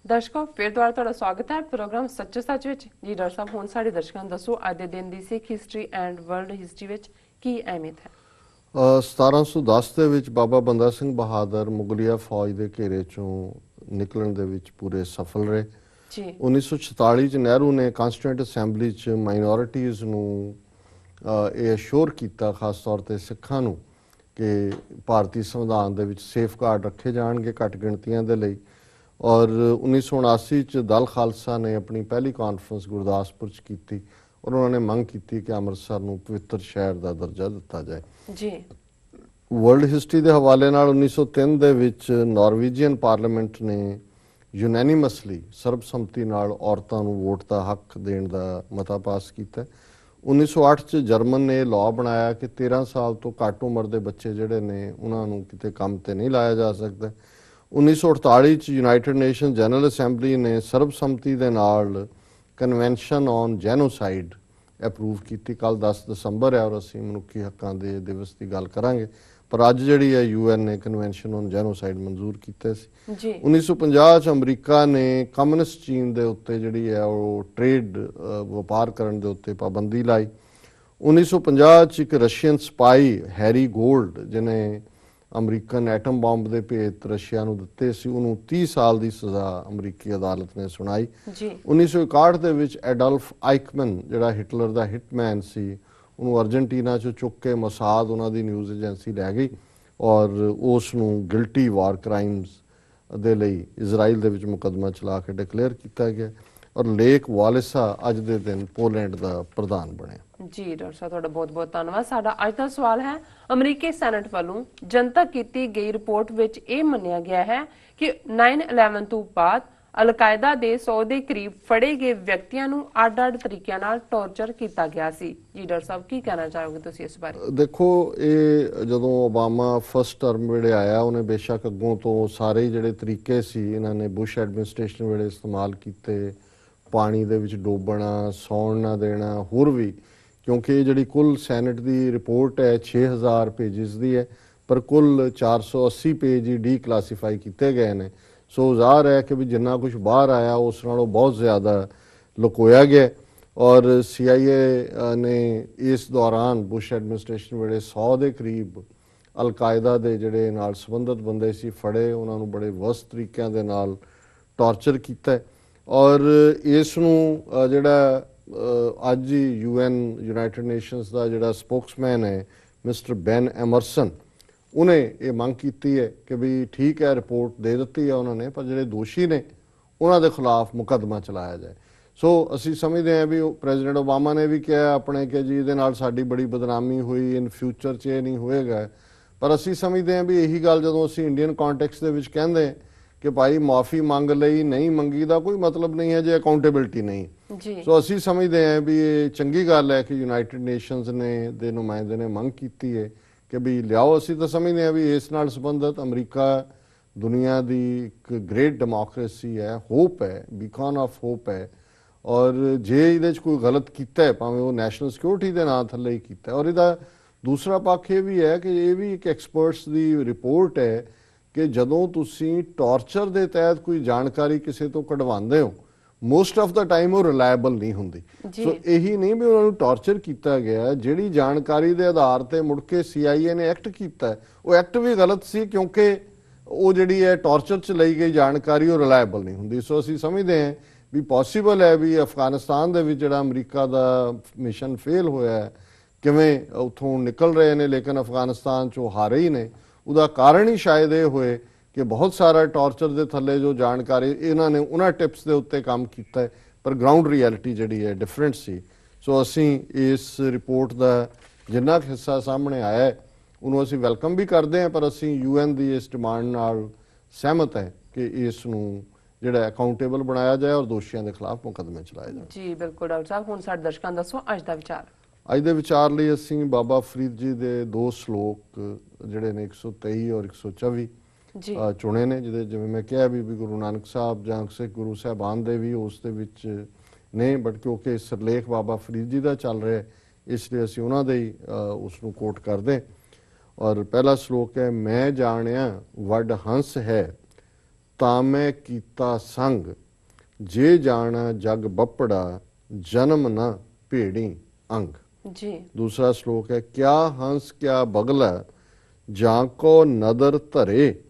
ਦਰਸ਼ਕੋ ਫਿਰ ਦੁਬਾਰਾ ਤੁਹਾਡਾ ਸਵਾਗਤ ਹੈ ਪ੍ਰੋਗਰਾਮ ਸੱਚੇ ਸੱਚ ਵਿੱਚ। ਜੀ ਡਾਕਟਰ ਸਾਹਿਬ, ਹੁਣ ਸਾਡੇ ਦਰਸ਼ਕਾਂ ਨੂੰ ਦੱਸੋ ਅੱਜ ਦੇ ਦਿਨ ਦੀ ਸਿੱਖ ਹਿਸਟਰੀ ਐਂਡ ਵਰਲਡ ਹਿਸਟਰੀ ਵਿੱਚ ਕੀ ਅਹਿਮੀਅਤ ਹੈ। 1710 ਦੇ ਵਿੱਚ ਬਾਬਾ ਬੰਦਾ ਸਿੰਘ ਬਹਾਦਰ ਮੁਗਲਿਆ ਫੌਜ ਦੇ ਘੇਰੇ ਚੋਂ ਨਿਕਲਣ ਦੇ ਵਿੱਚ ਪੂਰੇ ਸਫਲ ਰਹੇ। ਜੀ 1946 ਚ ਨਹਿਰੂ ਨੇ ਕਾਂਸਟੀਟਿਊਂਟ ਅਸੈਂਬਲੀ ਚ ਮਾਈਨੋਰਿਟੀਜ਼ ਨੂੰ ਇਹ ਅਸ਼ੋਰ ਕੀਤਾ, ਖਾਸ ਤੌਰ ਤੇ ਸਿੱਖਾਂ ਨੂੰ, ਕਿ ਭਾਰਤੀ ਸੰਵਿਧਾਨ ਦੇ ਵਿੱਚ ਸੇਫਗਾਰਡ ਰੱਖੇ ਜਾਣਗੇ ਘੱਟ ਗਿਣਤੀਆਂ ਦੇ ਲਈ। ਔਰ 1979 ਚ ਦਲ ਖਾਲਸਾ ਨੇ ਆਪਣੀ ਪਹਿਲੀ ਕਾਨਫਰੰਸ ਗੁਰਦਾਸਪੁਰ ਚ ਕੀਤੀ ਔਰ ਉਹਨਾਂ ਨੇ ਮੰਗ ਕੀਤੀ ਕਿ ਅੰਮ੍ਰਿਤਸਰ ਨੂੰ ਪਵਿੱਤਰ ਸ਼ਹਿਰ ਦਾ ਦਰਜਾ ਦਿੱਤਾ ਜਾਏ। ਜੀ ਵਰਲਡ ਹਿਸਟਰੀ ਦੇ ਹਵਾਲੇ ਨਾਲ 1903 ਦੇ ਵਿੱਚ ਨਾਰਵੇਜੀਅਨ ਪਾਰਲੀਮੈਂਟ ਨੇ ਯੂਨੈਨਿਮਸਲੀ ਸਰਬਸੰਮਤੀ ਨਾਲ ਔਰਤਾਂ ਨੂੰ ਵੋਟ ਦਾ ਹੱਕ ਦੇਣ ਦਾ ਮਤਾ ਪਾਸ ਕੀਤਾ। 1908 ਚ ਜਰਮਨ ਨੇ ਲਾਅ ਬਣਾਇਆ ਕਿ 13 ਸਾਲ ਤੋਂ ਘੱਟ ਉਮਰ ਦੇ ਬੱਚੇ ਜਿਹੜੇ ਨੇ ਉਹਨਾਂ ਨੂੰ ਕਿਤੇ ਕੰਮ ਤੇ ਨਹੀਂ ਲਾਇਆ ਜਾ ਸਕਦਾ। 1948 ਚ ਯੂਨਾਈਟਿਡ ਨੇਸ਼ਨ ਜਨਰਲ ਅਸੈਂਬਲੀ ਨੇ ਸਰਬਸੰਮਤੀ ਦੇ ਨਾਲ ਕਨਵੈਨਸ਼ਨ ਔਨ ਜੈਨੋਸਾਈਡ ਅਪਰੂਵ ਕੀਤੀ। ਕੱਲ 10 ਦਸੰਬਰ ਹੈ ਔਰ ਅਸੀਂ ਮਨੁੱਖੀ ਹੱਕਾਂ ਦੇ ਦਿਵਸ ਦੀ ਗੱਲ ਕਰਾਂਗੇ, ਪਰ ਅੱਜ ਜਿਹੜੀ ਹੈ UN ਨੇ ਕਨਵੈਨਸ਼ਨ ਔਨ ਜੈਨੋਸਾਈਡ ਮਨਜ਼ੂਰ ਕੀਤੇ ਸੀ। ਜੀ 1950 ਚ ਅਮਰੀਕਾ ਨੇ ਕਮਿਊਨਿਸਟ ਚੀਨ ਦੇ ਉੱਤੇ ਜਿਹੜੀ ਹੈ ਉਹ ਟ੍ਰੇਡ ਵਪਾਰ ਕਰਨ ਦੇ ਉੱਤੇ ਪਾਬੰਦੀ ਲਾਈ। 1950 ਚ ਇੱਕ ਰਸ਼ੀਅਨ ਸਪਾਈ ਹੈਰੀ ਗੋਲਡ, ਜਿਹਨੇ ਅਮਰੀਕਨ ਐਟਮ ਬੰਬ ਦੇ ਭੇਤ ਰਸ਼ੀਆ ਨੂੰ ਦਿੱਤੇ ਸੀ, ਉਹਨੂੰ 30 ਸਾਲ ਦੀ ਸਜ਼ਾ ਅਮਰੀਕੀ ਅਦਾਲਤ ਨੇ ਸੁਣਾਈ। ਜੀ 1961 ਦੇ ਵਿੱਚ ਐਡਲਫ ਆਈਕਮਨ, ਜਿਹੜਾ ਹਿਟਲਰ ਦਾ ਹਿਟਮੈਨ ਸੀ, ਉਹਨੂੰ ਅਰਜਨਟੀਨਾ ਚੋਂ ਚੁੱਕ ਕੇ ਮਸਾਦ ਉਹਨਾਂ ਦੀ ਨਿਊਜ਼ ਏਜੰਸੀ ਲੈ ਗਈ ਔਰ ਉਸ ਨੂੰ ਗਿਲਟੀ ਵਾਰ ਕ੍ਰਾਈਮਸ ਦੇ ਲਈ ਇਜ਼ਰਾਈਲ ਦੇ ਵਿੱਚ ਮੁਕੱਦਮਾ ਚਲਾ ਕੇ ਡਿਕਲੇਅਰ ਕੀਤਾ ਗਿਆ ਔਰ ਲੇਕ ਵਾਲਿਸਾ ਅੱਜ ਦੇ ਦਿਨ ਪੋਲੈਂਡ ਦਾ ਪ੍ਰਧਾਨ ਬਣਿਆ। ਜੀ ਡਾਕਟਰ ਸਾਹਿਬ, ਤੁਹਾਡਾ ਬਹੁਤ ਬਹੁਤ ਧੰਨਵਾਦ। ਸਾਡਾ ਅੱਜ ਦਾ ਸਵਾਲ ਹੈ, ਅਮਰੀਕੀ ਸੈਨੇਟ ਵੱਲੋਂ ਜਨਤਕ ਕੀਤੀ ਗਈ ਰਿਪੋਰਟ ਵਿੱਚ ਇਹ ਮੰਨਿਆ ਗਿਆ ਹੈ ਕਿ 9/11 ਤੋਂ ਬਾਅਦ ਅਲ-ਕਾਇਦਾ ਦੇ 100 ਦੇ ਕਰੀਬ ਫੜੇ ਗਏ ਵਿਅਕਤੀਆਂ ਨੂੰ ਅੱਡ-ਅੱਡ ਤਰੀਕਿਆਂ ਨਾਲ ਟੌਰਚਰ ਕੀਤਾ ਗਿਆ ਸੀ। ਜੀ ਡਾਕਟਰ ਸਾਹਿਬ, ਕੀ ਕਹਿਣਾ ਚਾਹੋਗੇ ਤੁਸੀਂ ਇਸ ਬਾਰੇ? ਦੇਖੋ, ਇਹ ਜਦੋਂ ਓਬਾਮਾ ਫਸਟ ਟਰਮ ਵੇਲੇ ਆਇਆ, ਉਹਨੇ ਬੇਸ਼ੱਕ ਅੱਗੋਂ ਤੋਂ ਸਾਰੇ ਜਿਹੜੇ ਤਰੀਕੇ ਸੀ ਇਹਨਾਂ ਨੇ ਬੁਸ਼ ਐਡਮਿਨਿਸਟ੍ਰੇਸ਼ਨ ਵੇਲੇ ਇਸਤੇਮਾਲ ਕੀਤੇ, ਪਾਣੀ ਦੇ ਵਿੱਚ ਡੋਬਣਾ, ਸੌਣ ਨਾ ਦੇਣਾ, ਹੋਰ ਵੀ, ਕਿਉਂਕਿ ਇਹ ਜਿਹੜੀ ਕੁੱਲ ਸੈਨੇਟ ਦੀ ਰਿਪੋਰਟ ਹੈ 6000 ਪੇਜਿਸ ਦੀ ਹੈ, ਪਰ ਕੁੱਲ 480 ਪੇਜ ਹੀ ਡੀਕਲਾਸੀਫਾਈ ਕੀਤੇ ਗਏ ਨੇ। ਸੋ ਜ਼ਾਹਰ ਹੈ ਕਿ ਵੀ ਜਿੰਨਾ ਕੁਝ ਬਾਹਰ ਆਇਆ ਉਸ ਨਾਲੋਂ ਬਹੁਤ ਜ਼ਿਆਦਾ ਲੁਕੋਇਆ ਗਿਆ। ਔਰ CIA ਨੇ ਇਸ ਦੌਰਾਨ ਬੁਸ਼ ਐਡਮਿਨਿਸਟ੍ਰੇਸ਼ਨ ਵੇਲੇ 100 ਦੇ ਕਰੀਬ ਅਲ-ਕਾਇਦਾ ਦੇ ਜਿਹੜੇ ਨਾਲ ਸੰਬੰਧਿਤ ਬੰਦੇ ਸੀ ਫੜੇ, ਉਹਨਾਂ ਨੂੰ ਬੜੇ ਵਸਤ ਤਰੀਕਿਆਂ ਦੇ ਨਾਲ ਟੌਰਚਰ ਕੀਤਾ। ਔਰ ਇਸ ਨੂੰ ਜਿਹੜਾ ਅੱਜ UN ਯੂਨਾਈਟਿਡ ਨੇਸ਼ਨਸ ਦਾ ਜਿਹੜਾ ਸਪੋਕਸਮੈਨ ਹੈ ਮਿਸਟਰ ਬੈਨ ਐਮਰਸਨ, ਉਹਨੇ ਇਹ ਮੰਗ ਕੀਤੀ ਹੈ ਕਿ ਵੀ ਠੀਕ ਹੈ, ਰਿਪੋਰਟ ਦੇ ਦਿੱਤੀ ਹੈ ਉਹਨਾਂ ਨੇ, ਪਰ ਜਿਹੜੇ ਦੋਸ਼ੀ ਨੇ ਉਹਨਾਂ ਦੇ ਖਿਲਾਫ ਮੁਕੱਦਮਾ ਚਲਾਇਆ ਜਾਏ। ਸੋ ਅਸੀਂ ਸਮਝਦੇ ਹਾਂ ਵੀ ਪ੍ਰੈਜ਼ੀਡੈਂਟ ਓਬਾਮਾ ਨੇ ਵੀ ਕਿਹਾ ਆਪਣੇ ਕਿ ਜੀ ਇਹਦੇ ਨਾਲ ਸਾਡੀ ਬੜੀ ਬਦਨਾਮੀ ਹੋਈ, ਇਨ ਫਿਊਚਰ 'ਚ ਇਹ ਨਹੀਂ ਹੋਏਗਾ। ਪਰ ਅਸੀਂ ਸਮਝਦੇ ਹਾਂ ਵੀ ਇਹੀ ਗੱਲ ਜਦੋਂ ਅਸੀਂ ਇੰਡੀਅਨ ਕੌਂਟੈਕਸਟ ਦੇ ਵਿੱਚ ਕਹਿੰਦੇ ਕਿ ਭਾਈ ਮਾਫੀ ਮੰਗ ਲਈ, ਨਹੀਂ ਮੰਗੀ ਦਾ ਕੋਈ ਮਤਲਬ ਨਹੀਂ ਹੈ ਜੇ ਅਕਾਊਂਟੇਬਿਲਟੀ ਨਹੀਂ। ਸੋ ਅਸੀਂ ਸਮਝਦੇ ਹਾਂ ਵੀ ਇਹ ਚੰਗੀ ਗੱਲ ਹੈ ਕਿ ਯੂਨਾਈਟਿਡ ਨੇਸ਼ਨਸ ਨੇ ਦੇ ਨੁਮਾਇੰਦੇ ਨੇ ਮੰਗ ਕੀਤੀ ਹੈ ਕਿ ਵੀ ਲਿਆਓ। ਅਸੀਂ ਤਾਂ ਸਮਝਦੇ ਹਾਂ ਵੀ ਇਸ ਨਾਲ ਸੰਬੰਧਿਤ ਅਮਰੀਕਾ ਦੁਨੀਆ ਦੀ ਇੱਕ ਗ੍ਰੇਟ ਡੈਮੋਕ੍ਰੇਸੀ ਹੈ, ਹੋਪ ਹੈ, ਬੀਕਨ ਆਫ ਹੋਪ ਹੈ। ਔਰ ਜੇ ਇਹਦੇ 'ਚ ਕੋਈ ਗਲਤ ਕੀਤਾ ਹੈ, ਭਾਵੇਂ ਉਹ ਨੈਸ਼ਨਲ ਸਿਕਿਉਰਿਟੀ ਦੇ ਨਾਂ ਥੱਲੇ ਹੀ ਕੀਤਾ। ਔਰ ਇਹਦਾ ਦੂਸਰਾ ਪੱਖ ਇਹ ਵੀ ਹੈ ਕਿ ਇਹ ਵੀ ਇੱਕ ਐਕਸਪਰਟਸ ਦੀ ਰਿਪੋਰਟ ਹੈ ਕਿ ਜਦੋਂ ਤੁਸੀਂ ਟੌਰਚਰ ਦੇ ਤਹਿਤ ਕੋਈ ਜਾਣਕਾਰੀ ਕਿਸੇ ਤੋਂ ਕਢਵਾਉਂਦੇ ਹੋ, ਮੋਸਟ ਆਫ ਦਾ ਟਾਈਮ ਉਹ ਰਿਲਾਇਬਲ ਨਹੀਂ ਹੁੰਦੀ। ਸੋ ਇਹੀ ਨਹੀਂ ਵੀ ਉਹਨਾਂ ਨੂੰ ਟੌਰਚਰ ਕੀਤਾ ਗਿਆ, ਜਿਹੜੀ ਜਾਣਕਾਰੀ ਦੇ ਆਧਾਰ ਤੇ ਮੁੜ ਕੇ CIA ਨੇ ਐਕਟ ਕੀਤਾ, ਉਹ ਐਕਟ ਵੀ ਗਲਤ ਸੀ, ਕਿਉਂਕਿ ਉਹ ਜਿਹੜੀ ਹੈ ਟੌਰਚਰ 'ਚ ਲਈ ਗਈ ਜਾਣਕਾਰੀ ਉਹ ਰਿਲਾਇਬਲ ਨਹੀਂ ਹੁੰਦੀ। ਸੋ ਅਸੀਂ ਸਮਝਦੇ ਹਾਂ ਵੀ ਪੋਸੀਬਲ ਹੈ ਵੀ ਅਫਗਾਨਿਸਤਾਨ ਦੇ ਵਿੱਚ ਜਿਹੜਾ ਅਮਰੀਕਾ ਦਾ ਮਿਸ਼ਨ ਫੇਲ ਹੋਇਆ, ਕਿਵੇਂ ਉੱਥੋਂ ਨਿਕਲ ਰਹੇ ਨੇ ਲੇਕਿਨ ਅਫਗਾਨਿਸਤਾਨ 'ਚੋਂ ਹਾਰੇ ਹੀ ਨੇ, ਉਹਦਾ ਕਾਰਨ ਹੀ ਸ਼ਾਇਦ ਇਹ ਹੋਏ ਕਿ ਬਹੁਤ ਸਾਰਾ ਟੌਰਚਰ ਦੇ ਥੱਲੇ ਜੋ ਜਾਣਕਾਰੀ ਇਹਨਾਂ ਨੇ ਉਹਨਾਂ ਟਿਪਸ ਦੇ ਉੱਤੇ ਕੰਮ ਕੀਤਾ ਹੈ, ਪਰ ਗਰਾਊਂਡ ਰਿਐਲਿਟੀ ਜਿਹੜੀ ਹੈ ਡਿਫਰੈਂਟ ਸੀ। ਸੋ ਅਸੀਂ ਇਸ ਰਿਪੋਰਟ ਦਾ ਜਿੰਨਾ ਕੁ ਹਿੱਸਾ ਸਾਹਮਣੇ ਆਇਆ ਹੈ ਉਹਨੂੰ ਅਸੀਂ ਵੈਲਕਮ ਵੀ ਕਰਦੇ ਹਾਂ, ਪਰ ਅਸੀਂ UN ਦੀ ਇਸ ਡਿਮਾਂਡ ਨਾਲ ਸਹਿਮਤ ਹੈ ਕਿ ਇਸ ਨੂੰ ਜਿਹੜਾ ਅਕਾਊਂਟੇਬਲ ਬਣਾਇਆ ਜਾਏ ਔਰ ਦੋਸ਼ੀਆਂ ਦੇ ਖਿਲਾਫ ਮੁਕੱਦਮੇ ਚਲਾਏ ਜਾਣ। ਜੀ ਬਿਲਕੁਲ ਡਾਕਟਰ ਸਾਹਿਬ, ਹੁਣ ਸਾਡੇ ਦਰਸ਼ਕਾਂ ਨੂੰ ਦੱਸੋ ਅੱਜ ਦਾ ਵਿਚਾਰ। ਅੱਜ ਦੇ ਵਿਚਾਰ ਲਈ ਅਸੀਂ ਬਾਬਾ ਫਰੀਦ ਜੀ ਦੇ 2 ਸ਼ਲੋਕ ਜਿਹੜੇ ਨੇ 123 ਔਰ 124 ਚੁਣੇ ਨੇ, ਜਿਹਦੇ ਜਿਵੇਂ ਮੈਂ ਕਿਹਾ ਵੀ ਗੁਰੂ ਨਾਨਕ ਸਾਹਿਬ ਜਾਂ ਸਿੱਖ ਗੁਰੂ ਸਾਹਿਬਾਨ ਦੇ ਵੀ ਉਸ ਦੇ ਵਿੱਚ ਨੇ, ਬਟ ਕਿਉਂਕਿ ਸਿਰਲੇਖ ਬਾਬਾ ਫਰੀਦ ਜੀ ਦਾ ਚੱਲ ਰਿਹਾ ਇਸ ਲਈ ਅਸੀਂ ਉਹਨਾਂ ਦੇ ਹੀ ਉਸ ਨੂੰ ਕੋਟ ਕਰਦੇ। ਔਰ ਪਹਿਲਾ ਸ਼ਲੋਕ ਹੈ, ਮੈਂ ਜਾਣਿਆ ਵੱਡ ਹੰਸ ਹੈ ਤਾਂ ਮੈਂ ਕੀਤਾ ਸੰਗ ਜੇ ਜਾਣਾ जग बपड़ा जन्म न भेड़ी अंग। जी। दूसरा श्लोक है, क्या हंस क्या बगला जाको नदर धरे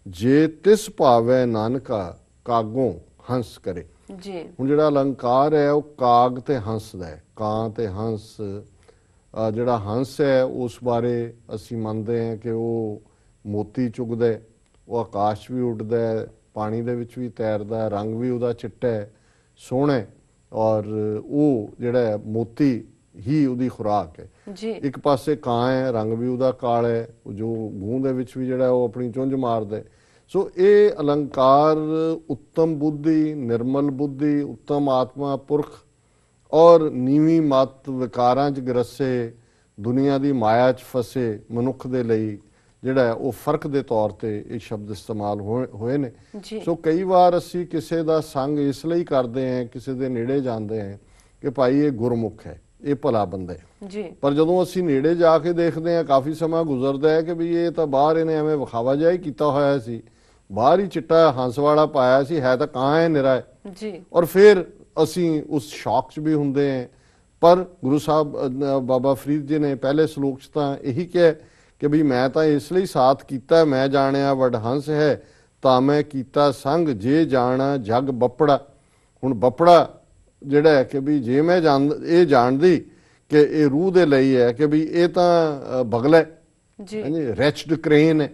जे तिस भावै नानका कागों हंस करे। जी। ਹੁਣ ਜਿਹੜਾ ਅਲੰਕਾਰ ਹੈ ਉਹ ਕਾਗ ਤੇ ਹੰਸ ਦਾ ਹੈ। ਕਾਂ ਤੇ ਹੰਸ, ਜਿਹੜਾ ਹੰਸ ਹੈ ਉਸ ਬਾਰੇ ਅਸੀਂ ਮੰਨਦੇ ਹਾਂ ਕਿ ਉਹ ਮੋਤੀ ਚੁਗਦਾ ਹੈ, ਉਹ ਆਕਾਸ਼ ਵੀ ਉੱਡਦਾ ਹੈ, ਪਾਣੀ ਦੇ ਵਿੱਚ ਵੀ ਤੈਰਦਾ ਹੈ, ਰੰਗ ਵੀ ਉਹਦਾ ਚਿੱਟਾ ਹੈ, ਸੋਹਣਾ ਹੈ, ਔਰ ਉਹ ਜਿਹੜਾ ਹੈ ਮੋਤੀ ਹੀ ਉਹਦੀ ਖੁਰਾਕ ਹੈ। ਜੀ। ਇੱਕ ਪਾਸੇ ਕਾਂ ਹੈ, ਰੰਗ ਵੀ ਉਹਦਾ ਕਾਲਾ ਹੈ, ਜੋ ਗੂੰ ਦੇ ਵਿੱਚ ਵੀ ਜਿਹੜਾ ਉਹ ਆਪਣੀ ਚੁੰਝ ਮਾਰਦਾ ਹੈ। ਸੋ ਇਹ ਅਲੰਕਾਰ ਉੱਤਮ ਬੁੱਧੀ, ਨਿਰਮਲ ਬੁੱਧੀ, ਉੱਤਮ ਆਤਮਾ ਪੁਰਖ ਔਰ ਨੀਵੀਂ ਮਤ ਵਿਕਾਰਾਂ 'ਚ ਗਰਸੇ ਦੁਨੀਆ ਦੀ ਮਾਇਆ 'ਚ ਫਸੇ ਮਨੁੱਖ ਦੇ ਲਈ ਜਿਹੜਾ ਹੈ ਉਹ ਫਰਕ ਦੇ ਤੌਰ ਤੇ ਇਹ ਸ਼ਬਦ ਇਸਤੇਮਾਲ ਹੋਏ ਨੇ। ਸੋ ਕਈ ਵਾਰ ਅਸੀਂ ਕਿਸੇ ਦਾ ਸੰਗ ਇਸ ਲਈ ਕਰਦੇ ਹਾਂ, ਕਿਸੇ ਦੇ ਨੇੜੇ ਜਾਂਦੇ ਹਾਂ ਕਿ ਭਾਈ ਇਹ ਗੁਰਮੁਖ ਹੈ, ਇਹ ਭਲਾ ਬੰਦਾ ਹੈ ਜੀ। ਪਰ ਜਦੋਂ ਅਸੀਂ ਨੇੜੇ ਜਾ ਕੇ ਦੇਖਦੇ ਹਾਂ, ਕਾਫੀ ਸਮਾਂ ਗੁਜ਼ਰਦਾ ਹੈ ਕਿ ਵੀ ਇਹ ਤਾਂ ਬਾਹਰ ਇਹਨੇ ਐਵੇਂ ਵਿਖਾਵਾ ਜਿਹਾ ਹੀ ਕੀਤਾ ਹੋਇਆ ਸੀ, ਬਾਹਰ ਹੀ ਚਿੱਟਾ ਹੰਸ ਵਾਲਾ ਪਾਇਆ ਸੀ, ਹੈ ਤਾਂ ਕਾਂ ਹੈ, ਨਿਰਾ ਹੈ ਜੀ। ਔਰ ਫਿਰ ਅਸੀਂ ਉਸ ਸ਼ੌਕ 'ਚ ਵੀ ਹੁੰਦੇ ਹਾਂ। ਪਰ ਗੁਰੂ ਸਾਹਿਬ ਬਾਬਾ ਫਰੀਦ ਜੀ ਨੇ ਪਹਿਲੇ ਸ਼ਲੋਕ 'ਚ ਤਾਂ ਇਹੀ ਕਿਹਾ ਕਿ ਵੀ ਮੈਂ ਤਾਂ ਇਸ ਲਈ ਸਾਥ ਕੀਤਾ, ਮੈਂ ਜਾਣਿਆ ਵੱਡ ਹੰਸ ਹੈ ਤਾਂ ਮੈਂ ਕੀਤਾ ਸੰਗ ਜੇ ਜਾਣਾ ਜਗ ਬੱਪੜਾ। ਹੁਣ ਬੱਪੜਾ ਜਿਹੜਾ ਹੈ ਕਿ ਵੀ ਜੇ ਮੈਂ ਇਹ ਜਾਣਦੀ ਕਿ ਇਹ ਰੂਹ ਦੇ ਲਈ ਹੈ ਕਿ ਵੀ ਇਹ ਤਾਂ ਬਗਲਾ ਹੈ ਜੀ, ਰੈਚਡ ਕ੍ਰੇਨ ਹੈ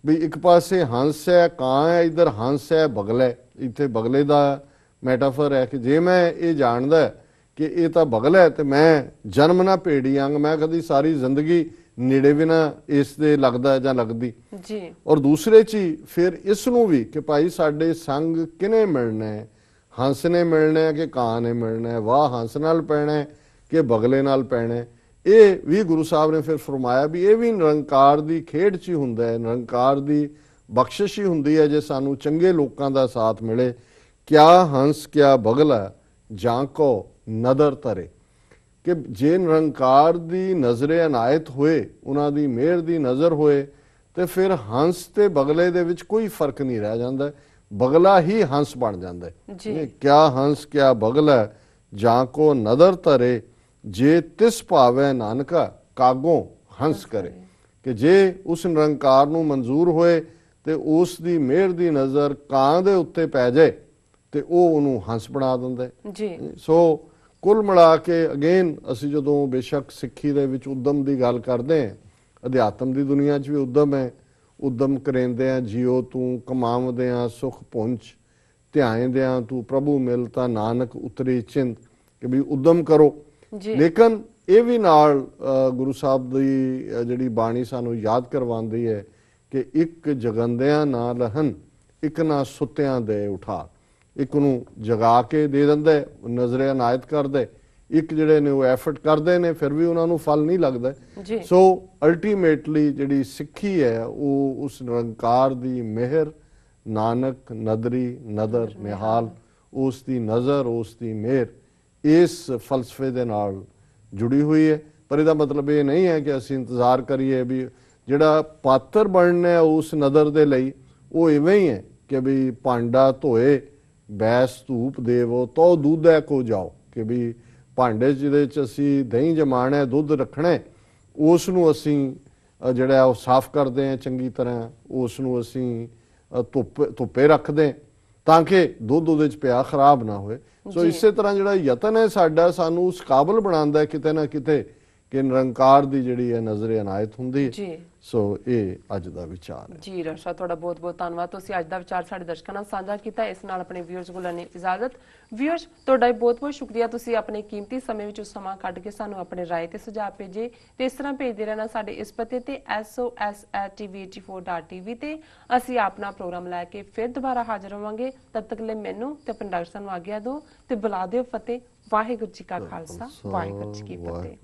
ਵੀ ਇੱਕ ਪਾਸੇ ਹੰਸ ਹੈ, ਕਾਂ ਹੈ, ਇੱਧਰ ਹੰਸ ਹੈ, ਬਗਲਾ ਹੈ। ਇੱਥੇ ਬਗਲੇ ਦਾ ਮੈਟਾਫਰ ਹੈ ਕਿ ਜੇ ਮੈਂ ਇਹ ਜਾਣਦਾ ਕਿ ਇਹ ਤਾਂ ਬਗਲਾ ਹੈ ਤੇ ਮੈਂ ਜਨਮ ਨਾ ਭੇੜੀ ਅੰਗ, ਮੈਂ ਕਦੀ ਸਾਰੀ ਜ਼ਿੰਦਗੀ ਨੇੜੇ ਵੀ ਨਾ ਇਸ ਦੇ ਲੱਗਦਾ ਜਾਂ ਲੱਗਦੀ ਜੀ। ਔਰ ਦੂਸਰੇ 'ਚ ਹੀ ਫਿਰ ਇਸ ਨੂੰ ਵੀ ਕਿ ਭਾਈ ਸਾਡੇ ਸੰਗ ਕਿਹਨੇ ਮਿਲਣਾ ਹੈ, ਹੰਸ ਨੇ ਮਿਲਣਾ ਹੈ ਕਿ ਕਾਂ ਨੇ ਮਿਲਣਾ ਹੈ, ਵਾਹ ਹੰਸ ਨਾਲ ਪੈਣਾ ਹੈ ਕਿ ਬਗਲੇ ਨਾਲ ਪੈਣਾ ਹੈ। ਇਹ ਵੀ ਗੁਰੂ ਸਾਹਿਬ ਨੇ ਫਿਰ ਫਰਮਾਇਆ ਵੀ ਇਹ ਵੀ ਨਿਰੰਕਾਰ ਦੀ ਖੇਡ 'ਚ ਹੀ ਹੁੰਦਾ ਹੈ, ਨਿਰੰਕਾਰ ਦੀ ਬਖਸ਼ਿਸ਼ ਹੀ ਹੁੰਦੀ ਹੈ ਜੇ ਸਾਨੂੰ ਚੰਗੇ ਲੋਕਾਂ ਦਾ ਸਾਥ ਮਿਲੇ। ਕਿਆ ਹੰਸ ਕਿਆ ਬਗਲਾ ਜਾਂ ਕੋ ਨਦਰ ਧਰੇ, ਕਿ ਜੇ ਨਿਰੰਕਾਰ ਦੀ ਨਜ਼ਰੇ ਅਨਾਇਤ ਹੋਏ, ਉਹਨਾਂ ਦੀ ਮਿਹਰ ਦੀ ਨਜ਼ਰ ਹੋਏ ਤੇ ਫਿਰ ਹੰਸ ਤੇ ਬਗਲੇ ਦੇ ਵਿੱਚ ਕੋਈ ਫਰਕ ਨਹੀਂ ਰਹਿ ਜਾਂਦਾ, ਬਗਲਾ ਹੀ ਹੰਸ ਬਣ ਜਾਂਦਾ ਹੈ। ਕਿਆ ਹੰਸ ਕਿਆ ਬਗਲਾ ਜਾਂ ਕੋ ਨਦਰ ਧਰੇ ਜੇ ਤਿਸ ਭਾਵੈ ਨਾਨਕਾ ਕਾਗੋਂ ਹੰਸ ਕਰੇ, ਕਿ ਜੇ ਉਸ ਨਿਰੰਕਾਰ ਨੂੰ ਮਨਜ਼ੂਰ ਹੋਏ ਤੇ ਉਸ ਦੀ ਮਿਹਰ ਦੀ ਨਜ਼ਰ ਕਾਂ ਦੇ ਉੱਤੇ ਪੈ ਜਾਏ ਤੇ ਉਹ ਉਹਨੂੰ ਹੰਸ ਬਣਾ ਦਿੰਦਾ ਜੀ। ਸੋ ਕੁੱਲ ਮਿਲਾ ਕੇ ਅਗੇਨ ਅਸੀਂ ਜਦੋਂ ਬੇਸ਼ੱਕ ਸਿੱਖੀ ਦੇ ਵਿੱਚ ਉਦਮ ਦੀ ਗੱਲ ਕਰਦੇ ਹਾਂ, ਅਧਿਆਤਮ ਦੀ ਦੁਨੀਆ 'ਚ ਵੀ ਉਦਮ ਹੈ, ਉਦਮ ਕਰੇਂਦਿਆਂ ਜੀਓ ਤੂੰ ਕਮਾਵਦਿਆਂ ਸੁਖ ਪੁੰਚ, ਧਿਆਇਂਦਿਆਂ ਤੂੰ ਪ੍ਰਭੂ ਮਿਲ ਤਾਂ ਨਾਨਕ ਉਤਰੀ ਚਿੰਤ, ਕਿ ਵੀ ਉਦਮ ਕਰੋ। ਲੇਕਿਨ ਇਹ ਵੀ ਨਾਲ ਗੁਰੂ ਸਾਹਿਬ ਦੀ ਜਿਹੜੀ ਬਾਣੀ ਸਾਨੂੰ ਯਾਦ ਕਰਵਾਉਂਦੀ ਹੈ ਕਿ ਇੱਕ ਜਗੰਦਿਆਂ ਨਾ ਲਹਨ, ਇੱਕ ਨਾ ਸੁੱਤਿਆਂ ਦੇ ਉਠਾ। ਇੱਕ ਨੂੰ ਜਗਾ ਕੇ ਦੇ ਦਿੰਦਾ, ਨਜ਼ਰੇ ਅਨਾਇਤ ਕਰਦਾ, ਇੱਕ ਜਿਹੜੇ ਨੇ ਉਹ ਐਫਰਟ ਕਰਦੇ ਨੇ ਫਿਰ ਵੀ ਉਹਨਾਂ ਨੂੰ ਫਲ ਨਹੀਂ ਲੱਗਦਾ। ਸੋ ਅਲਟੀਮੇਟਲੀ ਜਿਹੜੀ ਸਿੱਖੀ ਹੈ ਉਹ ਉਸ ਨਿਰੰਕਾਰ ਦੀ ਮਿਹਰ, ਨਾਨਕ ਨਦਰੀ ਨਦਰ ਨਿਹਾਲ, ਉਸ ਦੀ ਨਜ਼ਰ, ਉਸ ਦੀ ਮਿਹਰ, ਇਸ ਫਲਸਫੇ ਦੇ ਨਾਲ ਜੁੜੀ ਹੋਈ ਹੈ। ਪਰ ਇਹਦਾ ਮਤਲਬ ਇਹ ਨਹੀਂ ਹੈ ਕਿ ਅਸੀਂ ਇੰਤਜ਼ਾਰ ਕਰੀਏ ਵੀ ਜਿਹੜਾ ਪਾਤਰ ਬਣਨਾ ਹੈ ਉਸ ਨਦਰ ਦੇ ਲਈ ਉਹ ਇਵੇਂ ਹੀ ਹੈ ਕਿ ਵੀ ਭਾਂਡਾ ਧੋਏ ਬੈਸ ਧੂਪ ਦੇਵੋ ਤੋ ਦੁੱਧੈ ਕੋ ਜਾਓ, ਕਿ ਵੀ ਭਾਂਡੇ ਜਿਹਦੇ 'ਚ ਅਸੀਂ ਦਹੀਂ ਜਮਾਣਾ, ਦੁੱਧ ਰੱਖਣਾ, ਉਸ ਨੂੰ ਅਸੀਂ ਜਿਹੜਾ ਉਹ ਸਾਫ਼ ਕਰਦੇ ਹਾਂ ਚੰਗੀ ਤਰ੍ਹਾਂ, ਉਸ ਨੂੰ ਅਸੀਂ ਧੁੱਪੇ ਰੱਖਦੇ ਤਾਂ ਕਿ ਦੁੱਧ ਉਹਦੇ 'ਚ ਪਿਆ ਖਰਾਬ ਨਾ ਹੋਏ। ਸੋ ਇਸੇ ਤਰ੍ਹਾਂ ਜਿਹੜਾ ਯਤਨ ਹੈ ਸਾਡਾ, ਸਾਨੂੰ ਉਸ ਕਾਬਲ ਬਣਾਉਂਦਾ ਕਿਤੇ ਨਾ ਕਿਤੇ ਕਿ ਨਿਰੰਕਾਰ ਦੀ ਜਿਹੜੀ ਹੈ ਨਜ਼ਰੇ ਅਨਾਇਤ ਹੁੰਦੀ ਹੈ। ਸੋ ਇਹ ਅੱਜ ਦਾ ਵਿਚਾਰ ਹੈ ਜੀ। ਡਾਕਟਰ ਸਾਹਿਬ ਤੁਹਾਡਾ ਬਹੁਤ ਬਹੁਤ ਧੰਨਵਾਦ, ਤੁਸੀਂ ਅੱਜ ਦਾ ਵਿਚਾਰ ਸਾਡੇ ਦਰਸ਼ਕਾਂ ਨਾਲ ਸਾਂਝਾ ਕੀਤਾ। ਇਸ ਨਾਲ ਆਪਣੇ ਵਿਊਅਰਸ ਕੋਲ ਲੈਣੀ ਇਜਾਜ਼ਤ। ਵਿਊਅਰਸ ਤੁਹਾਡਾ ਬਹੁਤ ਬਹੁਤ ਸ਼ੁਕਰੀਆ, ਤੁਸੀਂ ਆਪਣੇ ਕੀਮਤੀ ਸਮੇਂ ਵਿੱਚ ਸਮਾਂ ਕੱਢ ਕੇ ਸਾਨੂੰ ਆਪਣੇ ਰਾਏ ਤੇ ਸੁਝਾਅ ਭੇਜੇ ਤੇ ਇਸ ਤਰ੍ਹਾਂ ਭੇਜਦੇ ਰਹਿਣਾ ਸਾਡੇ ਇਸ ਪਤੇ ਤੇ SOS@tv84.tv ਤੇ। ਅਸੀਂ ਆਪਣਾ ਪ੍ਰੋਗਰਾਮ ਲੈ ਕੇ ਫਿਰ ਦੁਬਾਰਾ ਹਾਜ਼ਰ ਹੋਵਾਂਗੇ। ਤਦ ਤੱਕ ਲਈ ਮੈਨੂੰ ਤੇ ਆਪਣੇ ਡਾਕਟਰ ਸਾਹਿਬ ਨੂੰ ਆਗਿਆ ਦਿਓ ਤੇ ਬੁਲਾ ਦਿਓ ਫਤਿਹ। ਵਾਹਿਗੁਰੂ ਜੀ ਕਾ ਖਾਲਸਾ, ਵਾਹਿਗੁਰੂ ਜੀ ਕੀ ਫਤਿਹ।